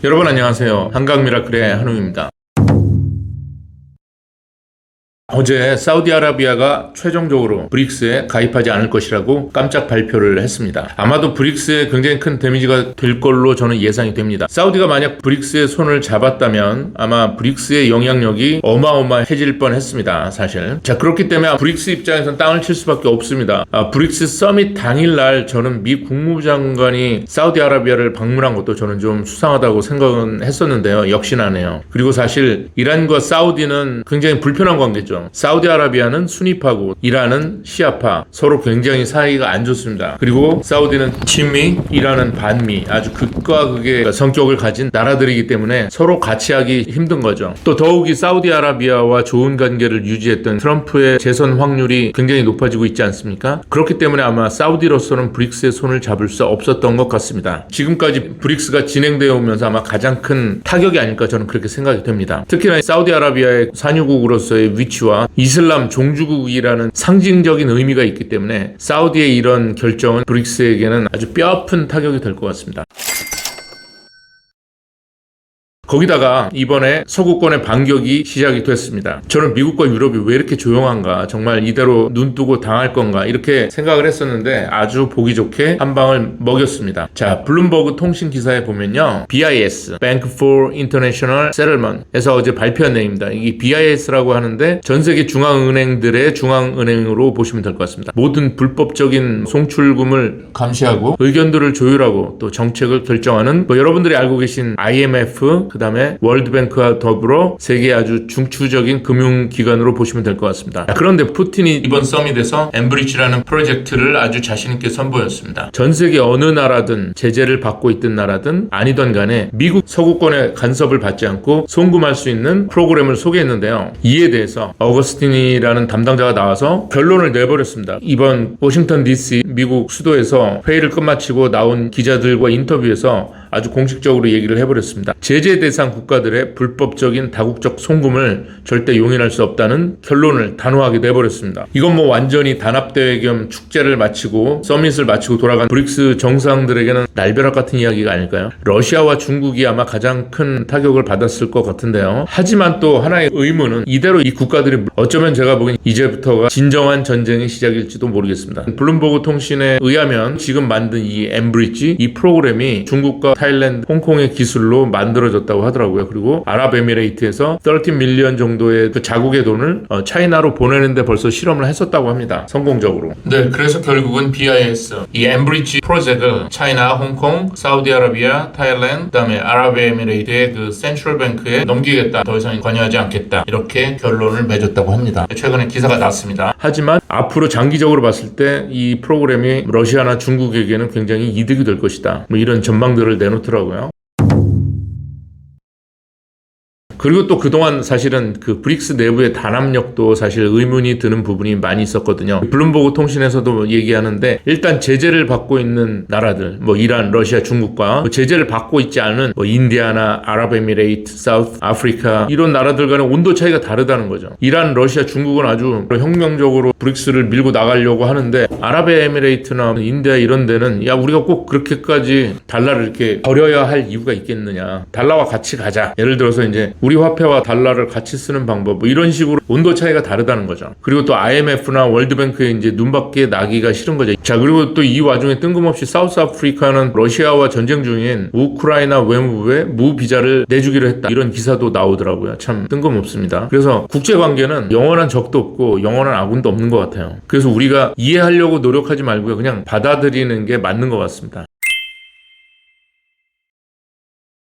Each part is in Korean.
여러분 안녕하세요. 한강미라클의 한웅입니다. 어제 사우디아라비아가 최종적으로 브릭스에 가입하지 않을 것이라고 깜짝 발표를 했습니다. 아마도 브릭스에 굉장히 큰 데미지가 될 걸로 저는 예상이 됩니다. 사우디가 만약 브릭스의 손을 잡았다면 아마 브릭스의 영향력이 어마어마해질 뻔했습니다. 사실. 자, 그렇기 때문에 브릭스 입장에서는 땅을 칠 수밖에 없습니다. 브릭스 서밋 당일날 저는 미 국무장관이 사우디아라비아를 방문한 것도 저는 좀 수상하다고 생각은 했었는데요. 역시나네요. 그리고 사실 이란과 사우디는 굉장히 불편한 관계죠. 사우디아라비아는 수니파고 이란은 시아파, 서로 굉장히 사이가 안 좋습니다. 그리고 사우디는 친미, 이란은 반미, 아주 극과 극의 성격을 가진 나라들이기 때문에 서로 같이 하기 힘든 거죠. 또 더욱이 사우디아라비아와 좋은 관계를 유지했던 트럼프의 재선 확률이 굉장히 높아지고 있지 않습니까? 그렇기 때문에 아마 사우디로서는 브릭스의 손을 잡을 수 없었던 것 같습니다. 지금까지 브릭스가 진행되어 오면서 아마 가장 큰 타격이 아닐까 저는 그렇게 생각이 됩니다. 특히나 사우디아라비아의 산유국으로서의 위치와 이슬람 종주국이라는 상징적인 의미가 있기 때문에 사우디의 이런 결정은 브릭스에게는 아주 뼈아픈 타격이 될 것 같습니다. 거기다가 이번에 서구권의 반격이 시작이 됐습니다. 저는 미국과 유럽이 왜 이렇게 조용한가, 정말 이대로 눈뜨고 당할 건가 이렇게 생각을 했었는데 아주 보기 좋게 한 방을 먹였습니다. 자, 블룸버그 통신 기사에 보면요, BIS, Bank for International Settlement에서 어제 발표한 내용입니다. 이게 BIS라고 하는데 전 세계 중앙은행들의 중앙은행으로 보시면 될 것 같습니다. 모든 불법적인 송출금을 감시하고 의견들을 조율하고 또 정책을 결정하는, 여러분들이 알고 계신 IMF, 그 다음에 월드뱅크와 더불어 세계의 아주 중추적인 금융기관으로 보시면 될 것 같습니다. 그런데 푸틴이 이번 서밋에서 엠브리지라는 프로젝트를 아주 자신있게 선보였습니다. 전 세계 어느 나라든 제재를 받고 있던 나라든 아니던 간에 미국 서구권의 간섭을 받지 않고 송금할 수 있는 프로그램을 소개했는데요. 이에 대해서 어거스틴이라는 담당자가 나와서 결론을 내버렸습니다. 이번 워싱턴 DC 미국 수도에서 회의를 끝마치고 나온 기자들과 인터뷰에서 아주 공식적으로 얘기를 해버렸습니다. 제재 대상 국가들의 불법적인 다국적 송금을 절대 용인할 수 없다는 결론을 단호하게 내버렸습니다. 이건 완전히 단합대회 겸 축제를 마치고 서밋을 마치고 돌아간 브릭스 정상들에게는 날벼락 같은 이야기가 아닐까요? 러시아와 중국이 아마 가장 큰 타격을 받았을 것 같은데요. 하지만 또 하나의 의문은 이대로 이 국가들이 어쩌면 제가 보기엔 이제부터가 진정한 전쟁의 시작일지도 모르겠습니다. 블룸버그 통신에 의하면 지금 만든 이 엠브리지, 이 프로그램이 중국과 타일랜드, 홍콩의 기술로 만들어졌다고 하더라고요. 그리고 아랍에미레이트에서 30 밀리언 정도의 그 자국의 돈을 차이나로 보내는데 벌써 실험을 했었다고 합니다. 성공적으로. 네, 그래서 결국은 BIS, 이 엠브리지 프로젝트를 차이나, 홍콩, 사우디아라비아, 타일랜드, 그다음에 아랍에미레이트의 그 센트럴뱅크에 넘기겠다. 더 이상 관여하지 않겠다. 이렇게 결론을 맺었다고 합니다. 최근에 기사가 났습니다. 하지만 앞으로 장기적으로 봤을 때 이 프로그램이 러시아나 중국에게는 굉장히 이득이 될 것이다. 이런 전망들을 내놓더라고요. 그리고 또 그동안 사실은 그 브릭스 내부의 단합력도 사실 의문이 드는 부분이 많이 있었거든요. 블룸버그 통신에서도 얘기하는데 일단 제재를 받고 있는 나라들, 이란, 러시아, 중국과 제재를 받고 있지 않은 인디아나, 아랍에미레이트, 사우스 아프리카 이런 나라들 간의 온도 차이가 다르다는 거죠. 이란, 러시아, 중국은 아주 혁명적으로 브릭스를 밀고 나가려고 하는데 아랍에미레이트나 인디아 이런 데는 야, 우리가 꼭 그렇게까지 달러를 이렇게 버려야 할 이유가 있겠느냐. 달러와 같이 가자. 예를 들어서 이제 우리 화폐와 달러를 같이 쓰는 방법, 이런 식으로 온도 차이가 다르다는 거죠. 그리고 또 IMF나 월드뱅크에 이제 눈밖에 나기가 싫은 거죠. 자, 그리고 또 이 와중에 뜬금없이 사우스 아프리카는 러시아와 전쟁 중인 우크라이나 외무부에 무비자를 내주기로 했다. 이런 기사도 나오더라고요. 참 뜬금없습니다. 그래서 국제관계는 영원한 적도 없고 영원한 아군도 없는 것 같아요. 그래서 우리가 이해하려고 노력하지 말고요. 그냥 받아들이는 게 맞는 것 같습니다.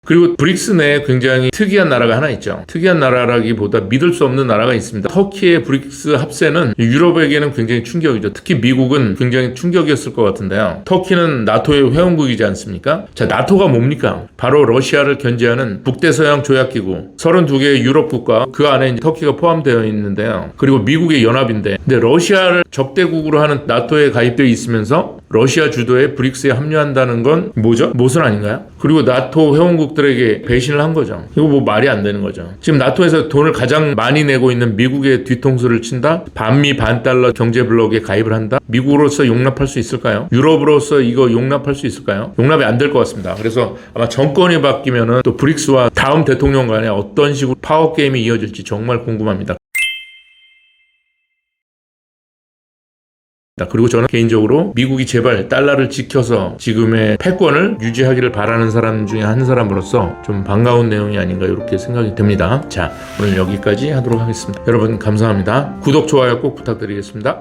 그리고 브릭스 내에 굉장히 특이한 나라가 하나 있죠. 특이한 나라라기보다 믿을 수 없는 나라가 있습니다. 터키의 브릭스 합세는 유럽에게는 굉장히 충격이죠. 특히 미국은 굉장히 충격이었을 것 같은데요. 터키는 나토의 회원국이지 않습니까? 자, 나토가 뭡니까? 바로 러시아를 견제하는 북대서양 조약기구, 32개의 유럽 국가, 그 안에 이제 터키가 포함되어 있는데요. 그리고 미국의 연합인데, 근데 러시아를 적대국으로 하는 나토에 가입되어 있으면서 러시아 주도에 브릭스에 합류한다는 건 뭐죠? 모순 아닌가요? 그리고 나토 회원국들에게 배신을 한 거죠. 이거 뭐 말이 안 되는 거죠. 지금 나토에서 돈을 가장 많이 내고 있는 미국의 뒤통수를 친다? 반미 반달러 경제 블록에 가입을 한다? 미국으로서 용납할 수 있을까요? 유럽으로서 이거 용납할 수 있을까요? 용납이 안 될 것 같습니다. 그래서 아마 정권이 바뀌면은 또 브릭스와 다음 대통령 간에 어떤 식으로 파워 게임이 이어질지 정말 궁금합니다. 그리고 저는 개인적으로 미국이 제발 달러를 지켜서 지금의 패권을 유지하기를 바라는 사람 중에 한 사람으로서 좀 반가운 내용이 아닌가 이렇게 생각이 됩니다. 자, 오늘 여기까지 하도록 하겠습니다. 여러분 감사합니다. 구독, 좋아요 꼭 부탁드리겠습니다.